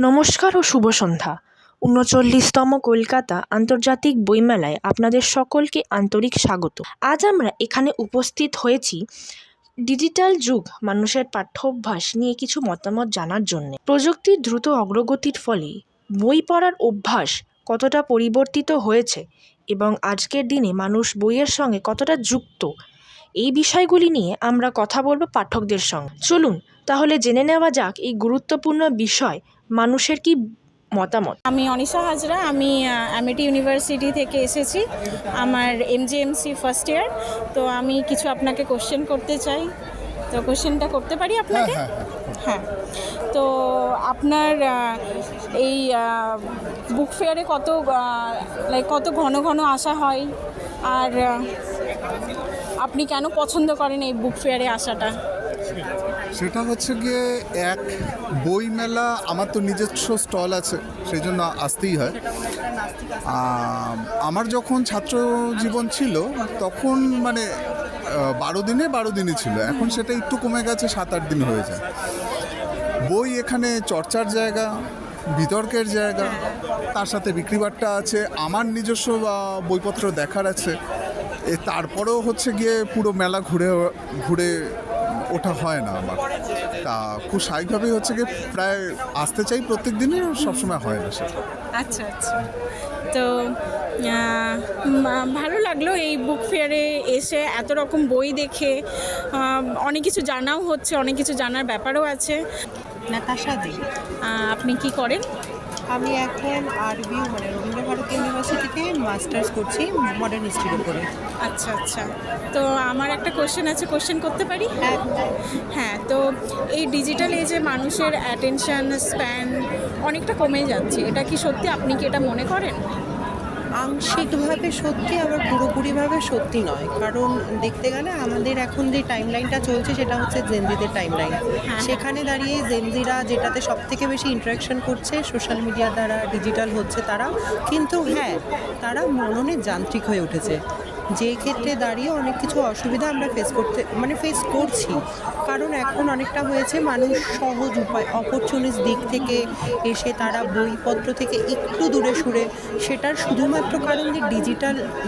নমস্কার ও শুভ সন্ধ্যা। ৩৯তম কলকাতা আন্তর্জাতিক বইমেলায় আপনাদের সকলকে আন্তরিক স্বাগত। আজ আমরা এখানে উপস্থিত হয়েছি ডিজিটাল যুগ মানুষের পাঠ্যাভ্যাস নিয়ে কিছু মতামত জানার জন্য। প্রযুক্তির দ্রুত অগ্রগতির ফলে বই পড়ার অভ্যাস কতটা পরিবর্তিত হয়েছে এবং আজকের দিনে মানুষ বইয়ের সঙ্গে কতটা যুক্ত, এই বিষয়গুলি নিয়ে আমরা কথা বলবো পাঠকদের সঙ্গে। চলুন তাহলে জেনে নেওয়া যাক এই গুরুত্বপূর্ণ বিষয় মানুষের কি মতামত। আমি অনিশা হাজরা, আমি অ্যামিটি ইউনিভার্সিটি থেকে এসেছি। আমার এমজিএমসি ফার্স্ট ইয়ার। তো আমি কিছু আপনাকে কোশ্চেন করতে চাই, তো কোশ্চেনটা করতে পারি আপনাকে? হ্যাঁ। তো আপনার এই বুক ফেয়ারে কত ঘন ঘন আসা হয়, আর আপনি কেন পছন্দ করেন এই বুক ফেয়ারে আসাটা? সেটা হচ্ছে গিয়ে এক বই মেলা, আমার তো নিজস্ব স্টল আছে, সেই জন্য আসতেই হয়। আমার যখন ছাত্র জীবন ছিল তখন 12 দিনই ছিল, এখন সেটা একটু কমে গেছে, 7-8 দিন হয়ে যায়। বই এখানে চর্চার জায়গা, বিতর্কের জায়গা, তার সাথে বিক্রিবাট্টা আছে, আমার নিজস্ব বইপত্র দেখার আছে। তারপরেও হচ্ছে গিয়ে পুরো মেলা ঘুরে ওঠা হয় না আমার। তা খুব স্বাভাবিকভাবেই হচ্ছে গিয়ে প্রায় আসতে চাই প্রত্যেক দিনই, সবসময় হয় না সেটা। আচ্ছা আচ্ছা। তো ভালো লাগলো এই বুক ফেয়ারে এসে, এত রকম বই দেখে অনেক কিছু জানাও হচ্ছে, অনেক কিছু জানার ব্যাপারও আছে। নাতাশা দি। আপনি কি করেন? আমি এখন আরবি রবীন্দ্রভারতী ইউনিভার্সিটিতে মাস্টার্স করছি মডার্ন হিস্ট্রির উপরে। আচ্ছা আচ্ছা। তো আমার একটা কোশ্চেন আছে, কোশ্চেন করতে পারি? হ্যাঁ। তো এই ডিজিটাল এজে মানুষের অ্যাটেনশন স্প্যান অনেকটা কমে যাচ্ছে, এটা কি সত্যি? আপনি কি এটা মনে করেন? আংশিকভাবে সত্যি, আবার পুরোপুরিভাবে সত্যি নয়। কারণ দেখতে গেলে আমাদের এখন যে টাইমলাইনটা চলছে সেটা হচ্ছে জেনজিদের টাইমলাইন। সেখানে দাঁড়িয়ে জেনজিরা যেটাতে সবথেকে বেশি ইন্টারাকশন করছে সোশ্যাল মিডিয়া দ্বারা, ডিজিটাল হচ্ছে তারা। কিন্তু হ্যাঁ, তারা মননে যান্ত্রিক হয়ে উঠেছে, যে ক্ষেত্রে দাঁড়িয়ে অনেক কিছু অসুবিধা আমরা ফেস করছি। কারণ এখন অনেকটা হয়েছে মানুষ সহজ উপায়, অপরচুনিস্ট দিক থেকে এসে তারা বইপত্র থেকে একটু দূরে সরে, সেটার শুধুমাত্র কারণ যে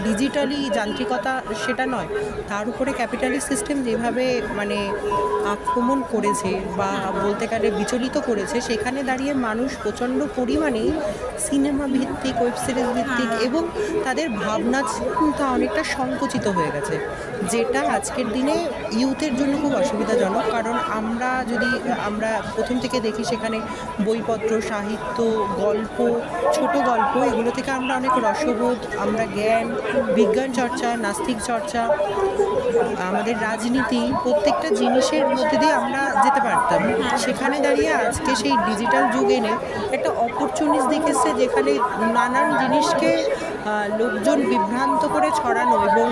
ডিজিটালি যান্ত্রিকতা সেটা নয়, তার উপরে ক্যাপিটালিস্ট সিস্টেম যেভাবে আক্রমণ করেছে বা বলতে গেলে বিচলিত করেছে, সেখানে দাঁড়িয়ে মানুষ প্রচণ্ড পরিমাণে সিনেমা ভিত্তিক, ওয়েব সিরিজ ভিত্তিক এবং তাদের ভাবনা চিন্তা অনেকটা সংকুচিত হয়ে গেছে, যেটা আজকের দিনে ইউথের জন্য খুব অসুবিধাজনক। কারণ আমরা প্রথম থেকে দেখি সেখানে বইপত্র, সাহিত্য, গল্প, ছোট গল্প, এগুলো থেকে আমরা অনেক রসবোধ, আমরা জ্ঞান, বিজ্ঞান চর্চা, নাস্তিক চর্চা, আমাদের রাজনীতি, প্রত্যেকটা জিনিসের মধ্যে দিয়ে আমরা যেতে পারতাম। সেখানে দাঁড়িয়ে আজকে সেই ডিজিটাল যুগ এনে একটা অপরচুনিস্ট দেখেছে, যেখানে নানান জিনিসকে লোকজন বিভ্রান্ত করে ছড়ানো এবং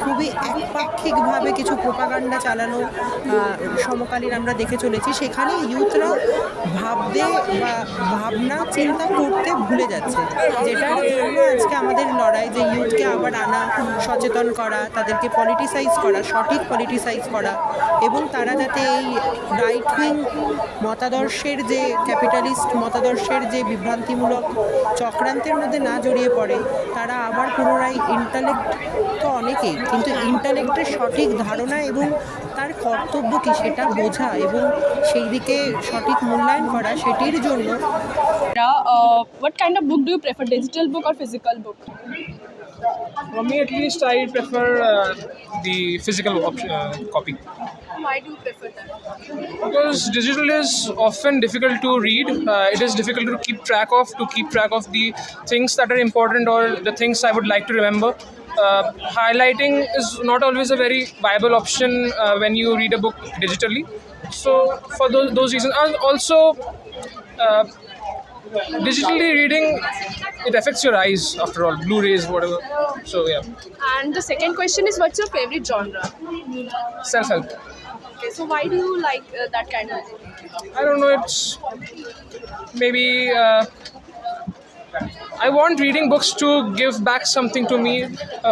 খুবই একপাক্ষিকভাবে কিছু প্রোপাগান্ডা চালানো সমকালীন আমরা দেখে চলেছি। সেখানে ইউথরা ভাবতে বা ভাবনা চিন্তা করতে ভুলে যাচ্ছে, যেটার জন্য আজকে আমাদের লড়াই, যে ইউথকে আবার আনা, সচেতন করা, তাদেরকে পলিটিসাইজ করা, সঠিক পলিটিসাইজ করা, এবং তারা যাতে এই রাইট উইং মতাদর্শের, যে ক্যাপিটালিস্ট মতাদর্শের যে বিভ্রান্তিমূলক চক্রান্তের মধ্যে না জড়িয়ে পড়ে, তারা আবার পুনরায় ইন্টালেক্ট তো অনেকেই, কিন্তু ইন্টালেক্টের সঠিক ধারণা এবং তার কর্তব্য কী সেটা বোঝা এবং সেই দিকে সঠিক মূল্যায়ন করা, সেটির জন্য। What kind of book do you prefer, digital book or physical book? For me, at least, I prefer the physical copy. Why do you prefer that? Because digital is often difficult to read. It is difficult to keep track of the things that are important or the things I would like to remember. Highlighting is not always a very viable option when you read a book digitally. So for those reasons, and also digitally reading, it affects your eyes after all, Blu-rays, whatever. So yeah. And the second question is, what's your favorite genre? Self-help. Okay, so why do you like that kind of book? I don't know, it's maybe I want reading books to give back something to me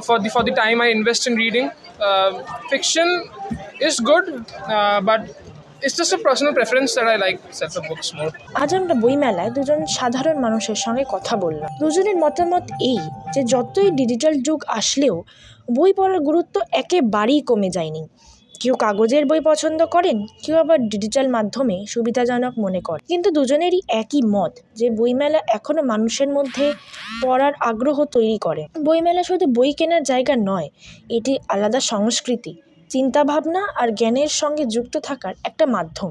for the time I invest in reading. Fiction is good, but it's just a personal preference that I like self-help books more. আজ আমরা বইমেলায় দুজন সাধারণ মানুষের সঙ্গে কথা বললাম। দুজনের মতামত এই যে যতই ডিজিটাল যুগ আসলেও বই পড়ার গুরুত্ব একেবারেই কমে যায়নি। কেউ কাগজের বই পছন্দ করেন, কেউ আবার ডিজিটাল মাধ্যমে সুবিধাজনক মনে করেন, কিন্তু দুজনেরই একই মত যে বইমেলা এখনও মানুষের মধ্যে পড়ার আগ্রহ তৈরি করে। বইমেলা শুধু বই কেনার জায়গা নয়, এটি আলাদা সংস্কৃতি, চিন্তাভাবনা আর জ্ঞানের সঙ্গে যুক্ত থাকার একটা মাধ্যম।